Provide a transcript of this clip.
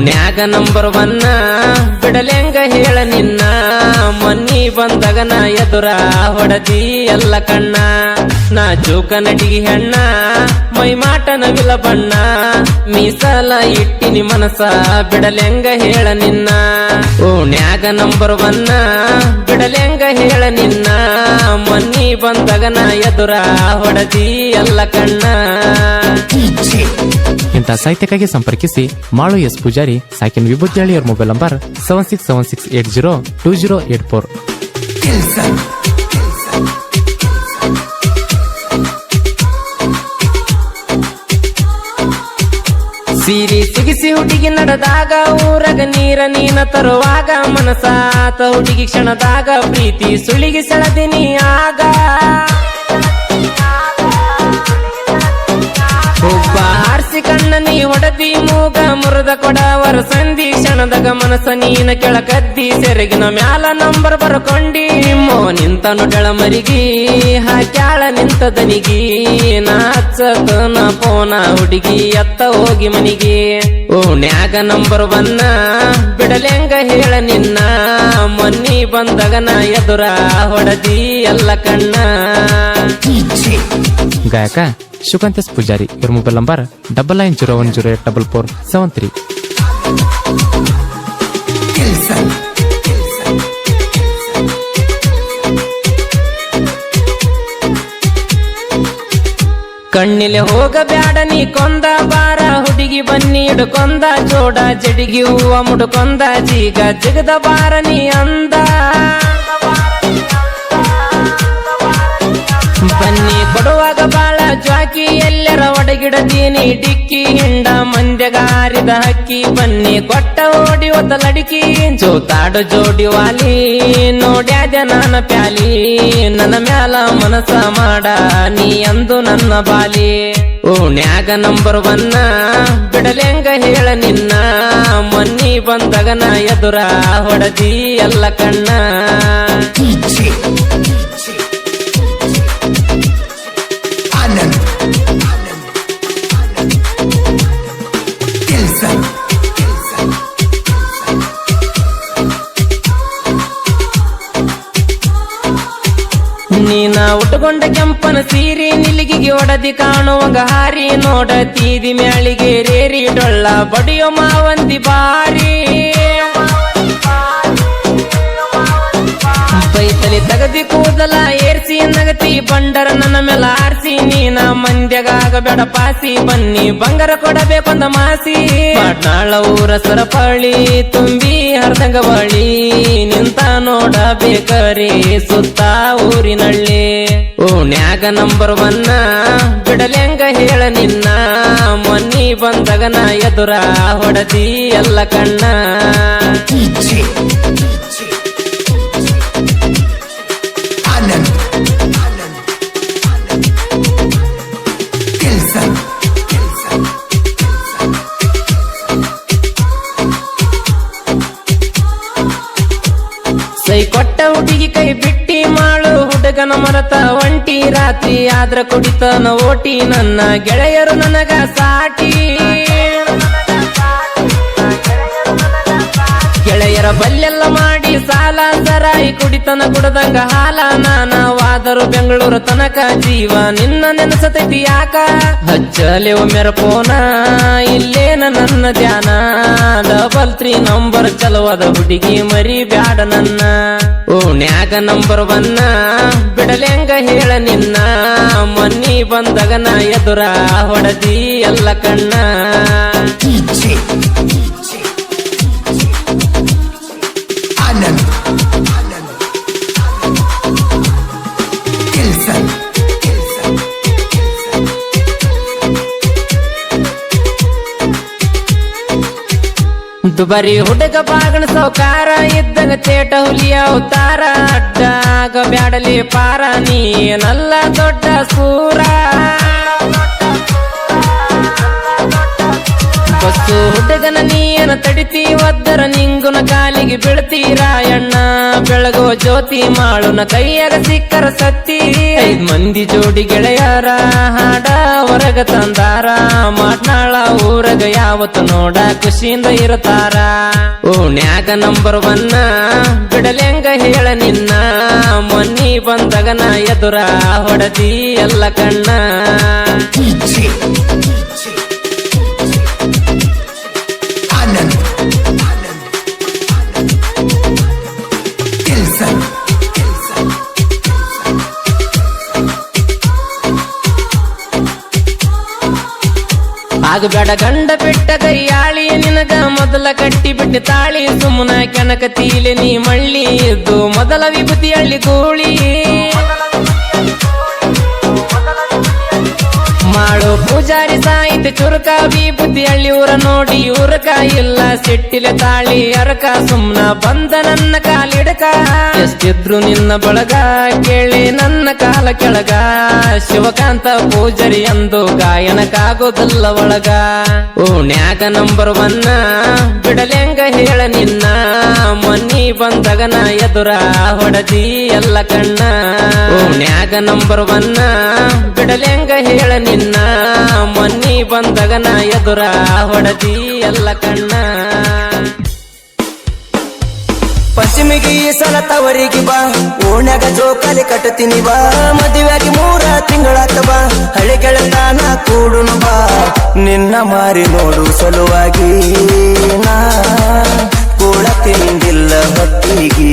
ಓಣ್ಯಾಗ ನಂಬರ್ ಒನ್ನ ಬಿಡಲೆಂಗ ಹೇಳ ನಿನ್ನ ಮನ್ನಿ ಬಂದಾಗ ನಾ ಎದುರ ಹೊಡದಿ ಎಲ್ಲ ಕಣ್ಣ ನಾ ಜೋಕ ನಟಿಗೆ ಹೆಣ್ಣ ಮೈ ಮಾಟ ನವಿಲ ಬಣ್ಣ ಮೀಸಲ ಇಟ್ಟಿನಿ ಮನಸ ಬಿಡಲೆಂಗ ಹೇಳ ನಿನ್ನ ಓಣ್ಯಾಗ ನಂಬರ್ ಒನ್ನ ಬಿಡಲೆಂಗ ಹೇಳ ನಿನ್ನ ಮನ್ನಿ ಬಂದಾಗ ನಾ ಎದುರ ಹೊಡದಿ ಎಲ್ಲ ಕಣ್ಣ. ಇಂಥ ಸಾಹಿತ್ಯಕ್ಕಾಗಿ ಸಂಪರ್ಕಿಸಿ ಮಾಳು ಎಸ್ ಪೂಜಾರಿ ಸಾಕಿನ್ ವಿಭೂತಿಯಾಳಿ ಅವರ ಮೊಬೈಲ್ ನಂಬರ್ 7676802084. ಸೀರಿ ಸಿಗಿಸಿ ಹುಡುಗಿ ನಡೆದಾಗ ಊರಗ ನೀರ ನೀನ ತರುವಾಗ ಮನಸಾತ ಹುಡುಗಿ ಕ್ಷಣದಾಗ ಪ್ರೀತಿ ಸುಳಿಗಿ ಸೆಳೆದಿನಿ ಆಗ ಒಬ್ಬ ಹಾರಿಸಿ ಕಣ್ಣ ನೀ ಹೊಡದಿ ಮೂಗ ಮುರದ ಕೊಡವರ ಸಂಧಿ ಕ್ಷಣದಾಗ ಮನಸ್ಸ ನೀನ ಕೆಳಕದ್ದಿ ಸೆರಗಿನ ಮ್ಯಾಲ ನಂಬರ್ ಬರ್ಕೊಂಡಿ ಮೋ ನಿಂತ ನೊಡಳ ಮರಿಗಿ ಹಾಕ್ಯಾಳ ನಿಂತ ದನಿಗಿ ನಾಚತನ ಪೋನ ಹುಡುಗಿ ಎತ್ತ ಹೋಗಿ ಮನಿಗೆ ಓಣ್ಯಾಗ ನಂಬರ್ ಒನ್ನ ಬಿಡಲೆಂಗ ಹೇಳ ನಿನ್ನ ಮೊನ್ನಿ ಬಂದಾಗ ನಾ ಎದುರ ಹೊಡದಿ ಎಲ್ಲ ಕಣ್ಣ. ಗಾಯಕ ಶುಕಾಂತ್ ಎಸ್ ಪೂಜಾರಿ ಇವರ ಮೊಬೈಲ್ ನಂಬರ್ 9901084473. ಕಣ್ಣಿಲೆ ಹೋಗಬ್ಯಾಡ ನೀ ಕೊಂದ ಬಾರ ಹುಡುಗಿ ಬನ್ನಿ ಹಿಡ್ಕೊಂದ ಜೋಡ ಜಡಿಗಿ ಹೂವ ಮುಡ್ಕೊಂದ ಜೀಗ ಜಗದ ಬಾರ ನೀ ಅಂದ ಬನ್ನಿ ಕೊಡುವಾಗ ಬಾಳ ಜ್ವಾಕಿ ಎಲ್ಲರ ಒಡಗಿಡದೀನಿ ಡಿಕ್ಕಿ ಹಿಂಡ ಮಂದ್ಯಗಾರಿದ ಹಕ್ಕಿ ಬನ್ನಿ ಕೊಟ್ಟ ಓಡಿ ಒತ್ತಲಡಿಕಿ ಜೋತಾಡು ಜೋಡಿ ವಾಲಿ ನೋಡ್ಯಾದ ನನ್ನ ಪ್ಯಾಲಿ ನನ್ನ ಮ್ಯಾಲ ಮನಸ ಮಾಡ ನೀ ಅಂದು ನನ್ನ ಬಾಲಿ ಓಣ್ಯಾಗ ನಂಬರ್ ಒನ್ನ ಬಿಡಲೆಂಗ ಹೇಳ ನಿನ್ನ ಮೊನ್ನಿ ಬಂದಾಗ ನಾ ಎದುರ ಹೊಡದಿ ಎಲ್ಲ ಕಣ್ಣ. ನೀನ ಉಟ್ಕೊಂಡ ಕೆಂಪನ ಸೀರಿ ನಿಲಿಗಿಗೆ ಒಡದಿ ಕಾಣುವಂಗ ಹಾರಿ ನೋಡ ತೀದಿ ಮ್ಯಾಳಿಗೆ ರೇರಿ ಡೊಳ್ಳ ಬಡಿಯೋ ಮಾವಂದಿ ಬಾರಿ ಬೈತಲಿ ತಗದಿ ಕೂದಲ ಏರ್ಸಿ ನಗತಿ ಬಂಡರ ನನ್ನ ಮೇಲ ಆರ್ಸಿ ನೀನ ಮಂದ್ಯಗಾಗ ಬೇಡ ಪಾಸಿ ಬನ್ನಿ ಬಂಗಾರ ಕೊಡಬೇಕೊಂದ ಮಾಸಿ ಪಾಟ್ನಾಳ ಊರ ಸರಪಳಿ ತುಂಬಿ ಹರ್ದಂಗ ಬಳಿ ನಿಂತ ನೋಡಬೇಕರಿ ಸುತ್ತ ಊರಿನಳ್ಳಿ ಓಣ್ಯಾಗ ನಂಬರ್ ಒನ್ನ ಬಿಡಲೆಂಗ ಹೇಳ ನಿನ್ನ ಮೊನ್ನಿ ಬಂದಾಗ ನಾ ಎದುರ ಹೊಡದಿ ಎಲ್ಲ ಕಣ್ಣ. ಸೈ ಕೊಟ್ಟ ಹುಡುಗಿ ಕೈ ಬಿಟ್ಟಿ ಮಾಳು ಹುಡುಗನ ಮರತ ಒಂಟಿ ರಾತ್ರಿ ಆದ್ರ ಕುಡಿತನ ಓಟಿ ನನ್ನ ಗೆಳೆಯರು ನನಗ ಸಾಟಿ ಗೆಳೆಯರ ಬಲ್ಲೆಲ್ಲ ಮಾಡಿ ಸಾಲ ಸರಾಯಿ ಕುಡಿತನ ಕುಡದಂಗ ಹಾಲ ನಾನವಾದರು ಬೆಂಗಳೂರು ತನಕ ಜೀವ ನಿನ್ನ ನೆನಸತೈತಿ ಯಾಕ ಹಚ್ಚಲೆ ಒಮ್ಮೆರ ಪೋನ ಇಲ್ಲೇನ ನನ್ನ ಧ್ಯಾನ 33 ನಂಬರ್ ಚಲವಾದ ಹುಡುಗಿ ಮರಿ ಬ್ಯಾಡ ನನ್ನ ಓಣ್ಯಾಗ ನಂಬರ್ ಒನ್ನ ಬಿಡಲೆಂಗ ಹೇಳ ನಿನ್ನ ಮೊನ್ನಿ ಬಂದಾಗ ನಾ ಎದುರ ಹೊಡದಿ ಎಲ್ಲ ಕಣ್ಣ. ದುಬರಿ ಹುಡುಗ ಬಾಗಣ ಸೌಕಾರ ಇದ್ದಂಗ ಚೇಟ ಹುಲಿಯ ಅವತಾರ ಅಡ್ಡಾಗ ಬ್ಯಾಡಲಿ ಪಾರ ನೀನಲ್ಲ ದೊಡ್ಡ ಸೂರ ಬಸ್ಸು ಹುಡುಗನ ನೀಯನ ತಡಿತಿ ಒದ್ದರ ನಿಂಗುನ ಕಾಲಿಗೆ ಬೀಳ್ತೀರಾಯಣ್ಣ ಬೆಳಗೋ ಜ್ಯೋತಿ ಮಾಳುನ ಕೈಯಾಗ ಸಿಕ್ಕರ ಸತ್ತಿ 5 ಮಂದಿ ಜೋಡಿ ಗೆಳೆಯರ ಹಾಡ ಹೊರಗ ತಂದಾರ ಮಾಟ್ನಾಳ ಊರಗ ಯಾವತ್ತು ನೋಡ ಖುಷಿಯಿಂದ ಇರತಾರ ಓಣ್ಯಾಗ ನಂಬರ್ 1 ಬಿಡಲೆಂಗ ಹೇಳ ನಿನ್ನ ಮೊನ್ನಿ ಬಂದಗನ ಎದುರ ಹೊಡದಿ ಎಲ್ಲ ಕಣ್ಣ ಆಗಬೇಡ ಗಂಡ ಬಿಟ್ಟ ಕೈಯಾಳಿ ನಿನಗ ಮೊದಲ ಕಟ್ಟಿ ಬಿಟ್ಟು ತಾಳಿ ಸುಮ್ಮನ ಕೆನಕ ತೀಲೆ ನೀ ಮಳ್ಳಿ ಇದ್ದು ಮೊದಲ ವಿಭೂತಿ ಹಳ್ಳಿ ಗೂಳಿ ಮಾಡು ಪೂಜಾರಿ ಸಾಹಿತ್ಯ ಚುರುಕ ವಿಭೂತಿ ಹಳ್ಳಿ ಊರ ನೋಡಿ ಊರಕ ಇಲ್ಲ ಸಿಟ್ಟಿಲೆ ತಾಳಿ ಅರಕ ಸುಮ್ನ ಬಂದ ನನ್ನ ಕಾಲಿಡಕ ಎಷ್ಟಿದ್ರು ನಿನ್ನ ಬಳಗ ಕೇಳಿ ನನ್ನ ಕಾಲ ಕೆಳಗ ಶಿವಕಾಂತ ಪೂಜಾರಿ ಎಂದು ಗಾಯನಕ್ಕಾಗೋದಲ್ಲ ಒಳಗ ಓಣ್ಯಾಗ ನಂಬರ್ 1 ಬಿಡಲೆಂಗ ಹೇಳ ನಿನ್ನ ಮೊನ್ನಿ ಬಂದಗನ ಎದುರ ಹೊಡದಿ ಎಲ್ಲ ಕಣ್ಣ ಓಣ್ಯಾಗ ನಂಬರ್ 1 ಬಿಡಲೆಂಗ ಹೇಳ ನಿನ್ನ ಮೊನ್ನಿ ಬಂದಗನ ಎದುರ ಹೊಡದಿ ಎಲ್ಲ ಕಣ್ಣ ಪಶ್ಚಿಮಿಗೆ ಈ ಸಲ ತವರಿಗೆ ಬಾ ಓಣ್ಯಾಗ ಜೋಕಾಲಿ ಕಟ್ಟತೀನಿ ಬಾ ಮದುವೆಯಾಗಿ 3 ತಿಂಗಳಾತ ಬಾ ಹಳೆ ಗೆಳತಾನ ಕೂಡುನು ಬಾ ನಿನ್ನ ಮಾರಿ ನೋಡು ಸಲುವಾಗಿ ನಾ ಕೂಳ ತಿಂದಿಲ್ಲ ಹೊತ್ತಿಗೆ